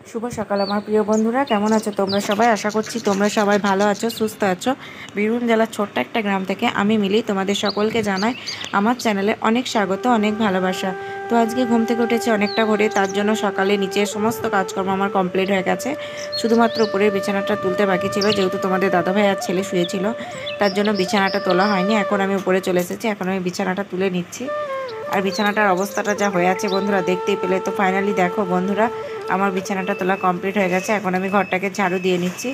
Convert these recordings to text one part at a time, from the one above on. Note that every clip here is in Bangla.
শুভ সকাল আমার প্রিয় বন্ধুরা, কেমন আছো তোমরা সবাই? আশা করছি তোমরা সবাই ভালো আছো, সুস্থ আছো। বীরভূম জেলার ছোট্ট একটা গ্রাম থেকে আমি মিলি তোমাদের সকলকে জানাই আমার চ্যানেলে অনেক স্বাগত, অনেক ভালোবাসা। তো আজকে ঘুম থেকে উঠেছি অনেকটা ভোরে, তার জন্য সকালে নিচের সমস্ত কাজকর্ম আমার কমপ্লিট হয়ে গেছে। শুধুমাত্র উপরের বিছানাটা তুলতে বাকি ছিল, যেহেতু তোমাদের দাদাভাই আর ছেলে শুয়েছিল, তার জন্য বিছানাটা তোলা হয়নি। এখন আমি উপরে চলে এসেছি, এখন আমি বিছানাটা তুলে নিচ্ছি। আর বিছানাটার অবস্থাটা যা হয়ে আছে বন্ধুরা, দেখতেই পেলে। তো ফাইনালি দেখো বন্ধুরা, আমার বিছানাটা তোলা কমপ্লিট হয়ে গেছে। এখন আমি ঘরটাকে ঝাড়ু দিয়ে নিচ্ছি,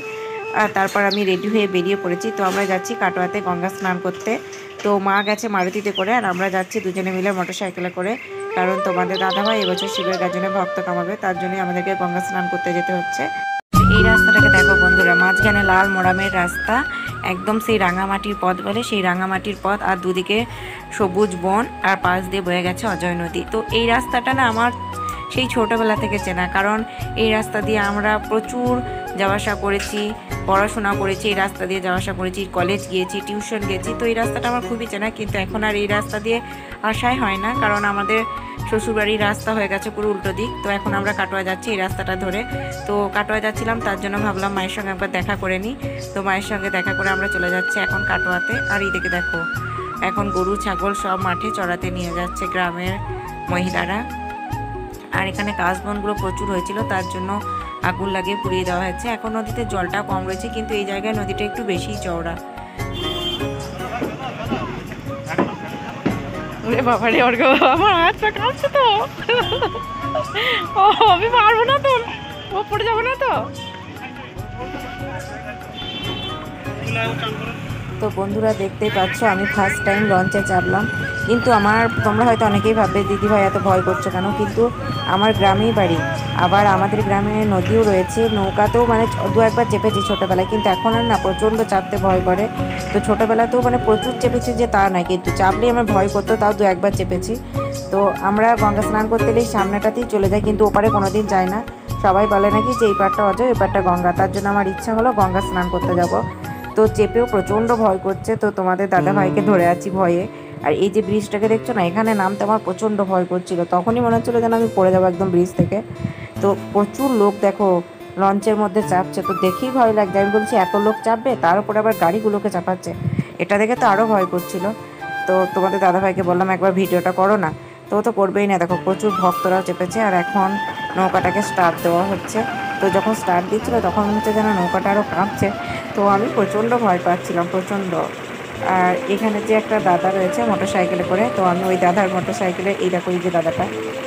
আর তারপর আমি রেডি হয়ে বেরিয়ে পড়েছি। তো আমরা যাচ্ছি কাটোয়াতে গঙ্গা স্নান করতে। তো মা গেছে মারুতিতে করে, আর আমরা যাচ্ছি দুজনে মিলে মোটরসাইকেলে করে। কারণ তোমাদের দাদাভাই এবছর শিবের গাজনে ভক্ত কামাবে, তার জন্যই আমাদেরকে গঙ্গা স্নান করতে যেতে হচ্ছে। এই রাস্তাটাকে দেখো বন্ধুরা, মাঝখানে লাল মোড়ামের রাস্তা, একদম সেই রাঙামাটির পথ বলে, সেই রাঙামাটির পথ, আর দুদিকে সবুজ বন, আর পাশ দিয়ে বয়ে গেছে অজয় নদী। তো এই রাস্তাটা না আমার সেই ছোটোবেলা থেকে চেনা, কারণ এই রাস্তা দিয়ে আমরা প্রচুর যাওয়া আসা করেছি, পড়াশোনা করেছি, এই রাস্তা দিয়ে যাওয়া আসা করেছি, কলেজ গিয়েছি, টিউশন গেছি। তো এই রাস্তাটা আমার খুবই চেনা, কিন্তু এখন আর এই রাস্তা দিয়ে আসাই হয় না, কারণ আমাদের শ্বশুরবাড়ির রাস্তা হয়ে গেছে পুরো উল্টো দিক। তো এখন আমরা কাটোয়া যাচ্ছি এই রাস্তাটা ধরে। তো কাটোয়া যাচ্ছিলাম, তার জন্য ভাবলাম মায়ের সঙ্গে একবার দেখা করে নিই। তো মায়ের সঙ্গে দেখা করে আমরা চলে যাচ্ছি এখন কাটোয়াতে। আর এই দিকে দেখো, এখন গরু ছাগল সব মাঠে চড়াতে নিয়ে যাচ্ছে গ্রামের মহিলারা। আর এখানে কাশবনগুলো প্রচুর হয়েছিল, তার জন্য আগুন লাগিয়ে পুড়িয়ে দেওয়া হয়েছে। এখন নদীতে জলটা কম রয়েছে, কিন্তু এই জায়গায় নদীটা একটু বেশিই চওড়া। ওরে বাবা রে, আমার হাত পা কাঁপছে তো। ও আমি পারবো না তো, ও পড়ে যাবো না তো। তো বন্ধুরা দেখতেই পাচ্ছ, আমি ফার্স্ট টাইম লঞ্চে চাপলাম। কিন্তু তোমরা হয়তো অনেকেই ভাববে দিদিভাই এত ভয় করছো কেন, কিন্তু আমার গ্রামেই বাড়ি। আবার আমাদের গ্রামে নদীও রয়েছে, নৌকাতেও মানে দু একবার চেপেছি ছোটোবেলায়, কিন্তু এখন আর না, প্রচণ্ড চাপতে ভয় করে। তো ছোটোবেলাতেও মানে প্রচুর চেপেছি যে তা নয়, কিন্তু চাপলেই আমার ভয় করতো, তাও দু একবার চেপেছি। তো আমরা গঙ্গা স্নান করতে গেলেই সামনেটাতেই চলে যাই, কিন্তু ওপারে কোনোদিন যাই না। সবাই বলে নাকি যে এই পারটা অজয়, এই পারটা গঙ্গা, তার জন্য আমার ইচ্ছা হলো গঙ্গা স্নান করতে যাব। তো চেপেও প্রচণ্ড ভয় করছে, তো তোমাদের দাদা ভাইকে ধরে আছি ভয়ে। আর এই যে ব্রিজটাকে দেখছো না, এখানে নামতে আমার প্রচণ্ড ভয় করছিল, তখনই মনে হচ্ছিলো যেন আমি পড়ে যাবো একদম ব্রিজ থেকে। তো প্রচুর লোক দেখো লঞ্চের মধ্যে চাপছে, তো দেখেই ভয় লাগছে। আমি বলছি এত লোক চাপবে, তার উপরে আবার গাড়িগুলোকে চাপাচ্ছে, এটা দেখে তো আরও ভয় করছিল। তো তোমাদের দাদাভাইকে বললাম একবার ভিডিওটা করো না, তো ও তো করবেই না। দেখো প্রচুর ভক্তরাও চেপেছে, আর এখন নৌকাটাকে স্টার্ট দেওয়া হচ্ছে। তো যখন স্টার্ট দিচ্ছিলো তখন মনে হচ্ছে যেন নৌকাটা আরও কাঁপছে। তো আমি প্রচণ্ড ভয় পাচ্ছিলাম, প্রচণ্ড। আর এখানে যে একটা দাদা রয়েছে মোটর সাইকেলে করে, তো আমি ওই দাদার মোটর সাইকেলে, এই দেখো এই যে দাদাটা,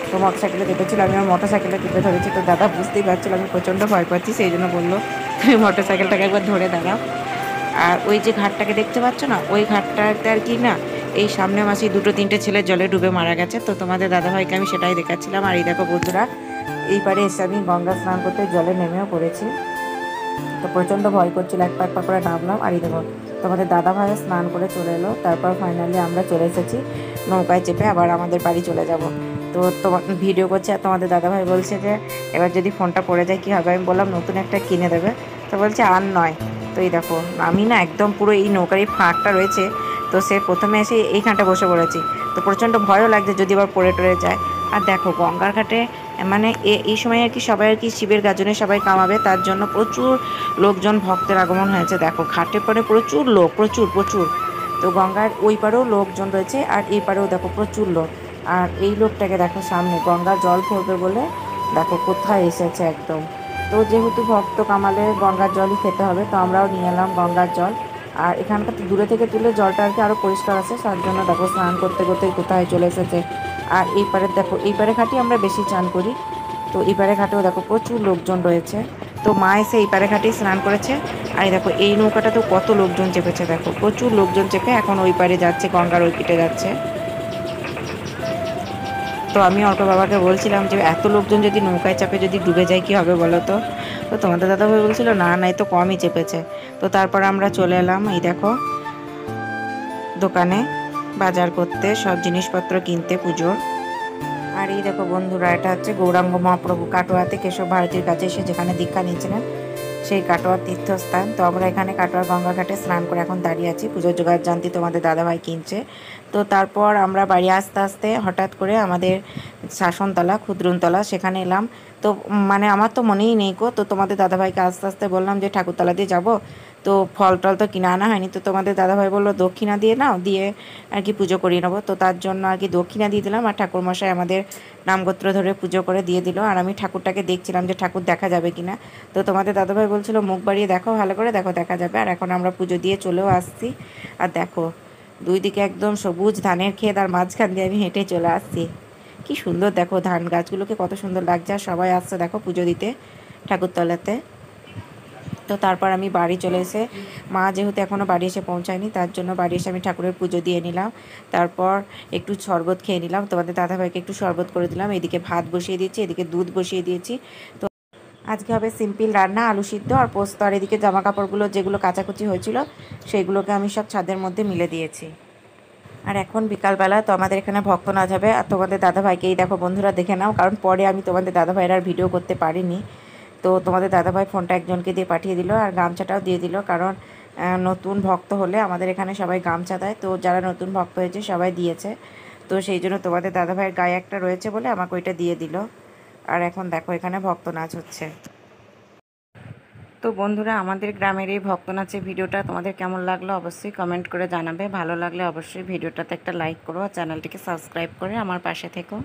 তো মোটর সাইকেলে চেপেছিল, আমি আমার মোটর সাইকেলে টিপে ধরেছি। তো দাদা বুঝতেই পারছিল আমি প্রচণ্ড ভয় পাচ্ছি, সেই জন্য বললো তুমি মোটর সাইকেলটাকে একবার ধরে দাঁড়াও। আর ওই যে ঘাটটাকে দেখতে পাচ্ছ না, ওই ঘাটটাতে আর কি না, এই সামনে মাসে দুটো তিনটে ছেলে জলে ডুবে মারা গেছে। তো তোমাদের দাদাভাইকে আমি সেটাই দেখাচ্ছিলাম। আর এই দেখো বন্ধুরা, এই পারে এসে আমি গঙ্গা স্নান করতে জলে নেমেও পড়েছি। তো প্রচণ্ড ভয় করছিল, এক পা এক পা করে নামলাম। আর এই দেখো তোমাদের দাদাভাই স্নান করে চলে এলো। তারপর ফাইনালি আমরা চলে এসেছি নৌকায় চেপে, আবার আমাদের বাড়ি চলে যাব। তো তোমার ভিডিও করছে, আর তোমাদের দাদাভাই বলছে যে এবার যদি ফোনটা পড়ে যায় কী হবে। আমি বললাম নতুন একটা কিনে দেবে। তো বলছে আর নয়। তো এই দেখো আমি না একদম পুরো এই নৌকার এই ফাঁকটা রয়েছে, তো সে প্রথমে এসে এইখানটা বসে পড়েছি। তো প্রচণ্ড ভয়ও লাগছে যদি আবার পড়ে টরে যায়। আর দেখো গঙ্গার ঘাটে মানে এই সময় আর কি সবাই আর কি শিবের গাজনে সবাই কামাবে, তার জন্য প্রচুর লোকজন ভক্তের আগমন হয়েছে। দেখো ঘাটে পরে প্রচুর লোক, প্রচুর প্রচুর। তো গঙ্গার ওই পারেও লোকজন রয়েছে, আর এই পারেও দেখো প্রচুর লোক। আর এই লোকটাকে দেখো সামনে গঙ্গা জল পড়বে বলে দেখো কোথায় এসেছে একদম। তো যেহেতু ভক্ত কামালে গঙ্গার জলই খেতে হবে, তো আমরাও নিয়ে এলাম গঙ্গার জল। আর এখানকার দূরে থেকে তুলে জলটা আর কি আরও পরিষ্কার আছে, তার জন্য দেখো স্নান করতে করতে কোথায় চলে এসেছে। আর এই পারে দেখো, এই পারে ঘাটে আমরা বেশি চান করি। তো এই পারে ঘাটেও দেখো প্রচুর লোকজন রয়েছে। তো মা এসে এই পারে ঘাটেই স্নান করেছে। আর দেখো এই নৌকাটা তো কত লোকজন চেপেছে, দেখো প্রচুর লোকজন চেপে এখন ওই পারে যাচ্ছে, গঙ্গার ওই পিঠে যাচ্ছে। তো আমি অটো বাবাকে বলছিলাম যে এত লোকজন যদি নৌকায় চাপে যদি ডুবে যায় কী হবে বলো তো। তো তোমাদের দাদাভাই বলছিল না না, এই তো কমই চেপেছে। তো তারপর আমরা চলে এলাম এই দেখো দোকানে বাজার করতে, সব জিনিসপত্র কিনতে পুজোর। আর এই দেখো বন্ধুরা, এটা হচ্ছে গৌরাঙ্গ মহাপ্রভু কাটোয়াতে কেশব ভারতীর কাছে এসে যেখানে দীক্ষা নিয়েছিলেন, সেই কাটোয়ার তীর্থস্থান। তো আমরা এখানে কাটোয়ার গঙ্গা ঘাটে স্নান করে এখন দাঁড়িয়ে আছি, পুজোর জোগাড় জানতি তোমাদের দাদাভাই কিনছে। তো তারপর আমরা বাড়ি আস্তে আস্তে হঠাৎ করে আমাদের শাসনতলা ক্ষুদ্রুনতলা সেখানে এলাম। তো মানে আমার তো মনেই নেই গো, তো তোমাদের দাদাভাইকে আস্তে আস্তে বললাম যে ঠাকুরতলা দিয়ে যাব, তো ফল টল তো কিনে আনা হয়নি। তো তোমাদের দাদাভাই বললো দক্ষিণা দিয়ে নাও, দিয়ে আর কি পুজো করিয়ে নেবো। তো তার জন্য আর কি দক্ষিণা দিয়ে দিলাম, আর ঠাকুরমশাই আমাদের নামগোত্র ধরে পুজো করে দিয়ে দিল। আর আমি ঠাকুরটাকে দেখছিলাম যে ঠাকুর দেখা যাবে কিনা। তো তোমাদের দাদাভাই বলছিল মুখ বাড়িয়ে দেখো, ভালো করে দেখো, দেখা যাবে। আর এখন আমরা পুজো দিয়ে চলেও আসছি। আর দেখো দুই দিকে একদম সবুজ ধানের ক্ষেত, আর মাঝখান দিয়ে আমি হেঁটে চলে আসছি। কি সুন্দর দেখো ধান গাছগুলোকে, কত সুন্দর লাগছে। আর সবাই আসছে দেখো পুজো দিতে ঠাকুরতলাতে। তো তারপর আমি বাড়ি চলে এসে, মা যেহেতু এখনও বাড়ি এসে পৌঁছায়নি, তার জন্য বাড়ি এসে আমি ঠাকুরের পুজো দিয়ে নিলাম। তারপর একটু শরবত খেয়ে নিলাম, তোমাদের দাদাভাইকে একটু শরবত করে দিলাম। এদিকে ভাত বসিয়ে দিয়েছি, এদিকে দুধ বসিয়ে দিয়েছি। তো আজকে হবে সিম্পল রান্না, আলু সিদ্ধ আর পোস্ত। আর এদিকে জামা কাপড়গুলো যেগুলো কাচাকুচি হয়েছিল সেগুলোকে আমি সব ছাদের মধ্যে মিলে দিয়েছি। আর এখন বিকালবেলা, তো আমাদের এখানে ভক্ত না যাবে। আর তোমাদের দাদাভাইকেই দেখো বন্ধুরা, দেখে নাও, কারণ পরে আমি তোমাদের দাদাভাইয়ের আর ভিডিও করতে পারিনি। তো তোমাদের দাদাভাই ফোনটা একজনকে দিয়ে পাঠিয়ে দিল, আর গামছাটাও দিয়ে দিল, কারণ নতুন ভক্ত হলে আমাদের এখানে সবাই গামছা দেয়। তো যারা নতুন ভক্ত হয়েছে সবাই দিয়েছে, তো সেই জন্য তোমাদের দাদাভাইয়ের গায়ে একটা রয়েছে বলে আমাকে ওইটা দিয়ে দিল। আর এখন দেখো এখানে ভক্ত নাচ হচ্ছে। তো বন্ধুরা, আমাদের গ্রামের এই ভক্ত নাচের ভিডিওটা তোমাদের কেমন লাগলো অবশ্যই কমেন্ট করে জানাবে। ভালো লাগলে অবশ্যই ভিডিওটাতে একটা লাইক করো, আর চ্যানেলটিকে সাবস্ক্রাইব করে আমার পাশে থেকো।